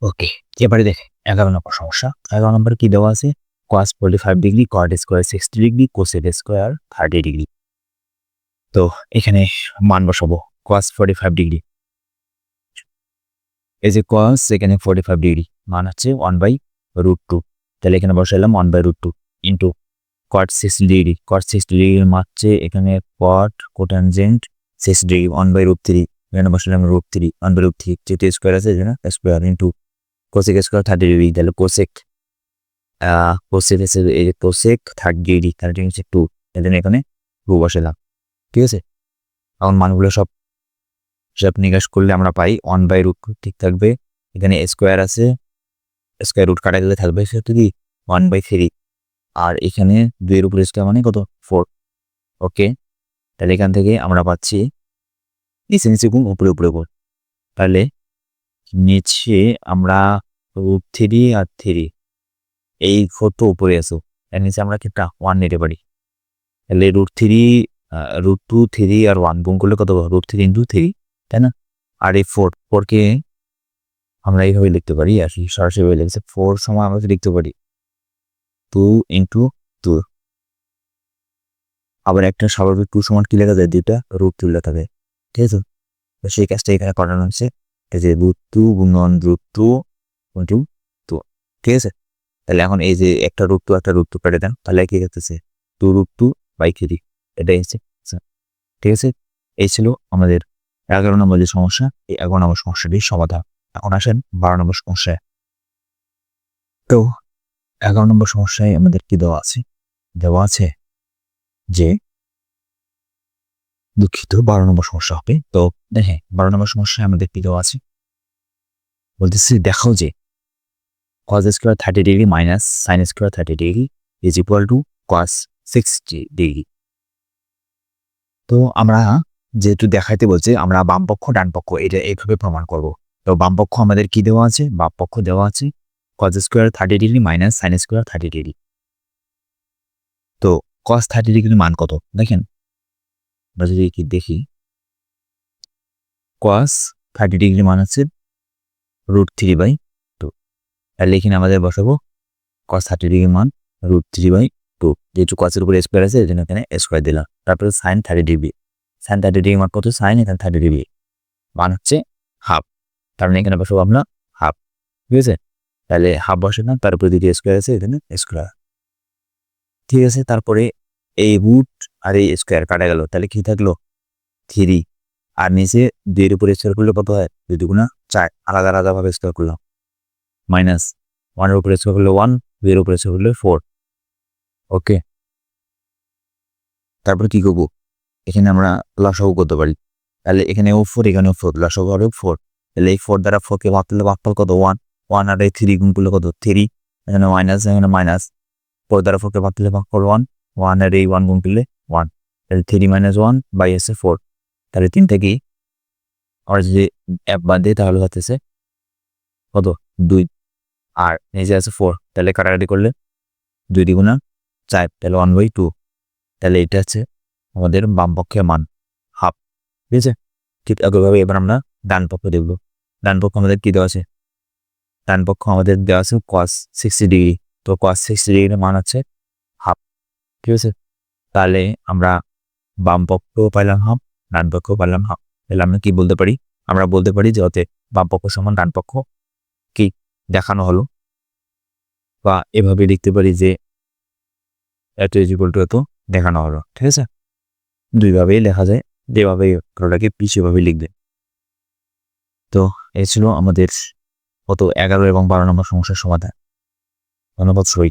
ওকে, এবারে দেখে 11 নম্বর সমস্যা। 11 নম্বরে কি দেওয়া আছে? cos 45 degree, cot square 60 degree, cosec square 30 degree. তো এখানে মান বসাবো। cos 45 ডিগ্রি, এই যে cos এখানে 45 ডিগ্রি মান হচ্ছে 1/√2। তাহলে এখানে বসাইলাম 1/√2 ইন্টু cot 60 ডিগ্রি। cot 60 ডিগ্রির মান হচ্ছে এখানে cot কোট্যানজেন্ট 60 ডিগ্রি 1/√3। এখানে বসাইলাম √3 1/√3 যেহেতু স্কয়ার আছে এজন্য square into cosec square 30 degree. তাহলে cosec এই যে cosec 30 ডিগ্রি তাহলে ঠিক আছে 2। এজন্য এখানে 2 বসাইলাম। ঠিক আছে, এখন মানগুলো সব নিকাশ করলে আমরা পাই 1/√2 ঠিক থাকবে। এখানে স্কয়ার আছে, স্কয়ার রুট কাটা গেলে থাকবে সেটা কি 1/3। আর এখানে 2 এর উপরে স্কয়ার মানে কত 4। ওকে, তাহলে এখান থেকে আমরা পাচ্ছি নিচে নিচে গুণ উপরে উপরে গুণ। তাহলে নিচে আমরা √3 আর 3 এই 4 তো উপরে আছে, এর নিচে আমরা কি 1 নিতে পারি। তাহলে √3 √2 3 আর 1 গুণ করলে কত হবে √3 × 3, তাই না? আর এই 4 কে আমরা এইভাবে লিখতে পারি, আর সরাসরি লিখছে 4 সমান আমরা লিখতে পারি 2 × 2। আবার একটা স্বাভাবিক 2 সমান কি লেখা যায়, দুইটা √2 লেখা যায়। ঠিক আছে, তো সেই কাজটা এখানে করানো হচ্ছে, এই যে √2 গুণন √2 × 2। ঠিক আছে, তাহলে এখন এই যে একটা √2 একটা √2 কেটে দেন, তাহলে কি হচ্ছে 2√2/3। এটাই হচ্ছে। ঠিক আছে, এই ছিল আমাদের 11 নম্বর যে সমস্যা, এই 11 নম্বর সমস্যাটির সমাধান। এখন আসেন 12 নম্বর সমস্যায়। তো 11 নম্বর সমস্যায় আমাদের কি দেওয়া আছে? দেওয়া আছে যে দুঃখিত 12 নম্বর সমস্যা হবে। তো দেখেন 12 নম্বর সমস্যায় আমাদের কি দেওয়া আছে, বলতেছি দেখাও যে cos square 30 degree minus sin square 30 degree is equal to cos 60 degree. তো আমরা যেহেতু দেখাইতে বলছে, আমরা বাম পক্ষ ডান পক্ষ এটা এইভাবে প্রমাণ করব। তো বাম পক্ষ আমাদের কি দেওয়া আছে? বাম পক্ষ দেওয়া আছে cos square 30 degree minus sin square 30 degree. তো cos 30 ডিগ্রির মান কত দেখেন, আমরা যদি কি দেখি cos 30 ডিগ্রি মান হচ্ছে √3/2। তাহলে এখানে আমাদের বসাবো cos 30 ডিগ্রি মান √3/2, যেহেতু cos এর উপরে স্কয়ার আছে এজন্য এখানে স্কয়ার দিলাম। তারপরে sin 30 ডিগ্রি, sin 30 ডিগ্রি মান কত? sin এখানে 30 ডিগ্রি মান হচ্ছে হাফ, তার মানে এখানে বসাবো আমরা হাফ। ঠিক আছে, তাহলে হাফ বসালাম, তার উপরে দুটি স্কয়ার আছে এখানে স্কয়ার। ঠিক আছে, তারপরে এই রুট আর এই স্কয়ার কাটা গেল, তাহলে কি থাকলো 3। আর নিচে 2 এর উপরে স্কয়ার করলে কত হয় 2 দুগুণা 4, আলাদা আলাদা ভাবে স্কয়ার করলাম। মাইনাস 1 এর উপরে স্কয়ার করলে 1, 2 এর উপরে স্কয়ার করলে 4। ওকে, তারপর কি করব, এখানে আমরা লসাগু করতে পারি। তাহলে এখানেও 4 এখানেও 4, লসাগু হবে 4। তাহলে এই 4 দ্বারা 4 কে ভাগ করলে ভাগফল কত 1, 1 আর এই 3 গুণ করলে কত 3, এখানে মাইনাস এখানে মাইনাস, 4 দ্বারা 4 কে ভাগ করলে ভাগফল 1, 1 আর এই 1 গুণ করলে 1, তাহলে 3 - 1 / 4। তাহলে 3 থেকে আমরা যদি এক বাদ দিই তাহলে হচ্ছে কত 2, আর নিচে আছে 4, তাহলে কাটাকাটি করলে 2 দ্বিগুণা 4, তাহলে 1/2। তাহলে এটা হচ্ছে আমাদের বাম পক্ষের মান হাফ। ঠিক আছে, ঠিক একইভাবে এবার আমরা ডান পক্ষ দেখব। ডান পক্ষ আমাদের কি দেওয়া আছে? ডান পক্ষ আমাদের দেওয়া আছে cos 60 ডিগ্রি। তো cos 60 ডিগ্রির মান হচ্ছে হাফ। ঠিক আছে, তাহলে আমরা বাম পক্ষও পাইলাম হাফ, ডান পক্ষও পাইলাম হাফ। তাহলে আমরা কি বলতে পারি? আমরা বলতে পারি যে অতএব বাম পক্ষ সমান ডান পক্ষ কি দেখানো হলো, বা এভাবে লিখতে পারি যে এত ইজ ইকুয়াল টু এত দেখানো হলো। ঠিক আছে, দুইভাবেই লেখা যায়, যেভাবে ওটাকে পিছিয়েভাবে লিখবে। তো এই ছিল আমাদের 11 এবং 12 নম্বর সমস্যার সমাধান। ধন্যবাদ সবাই।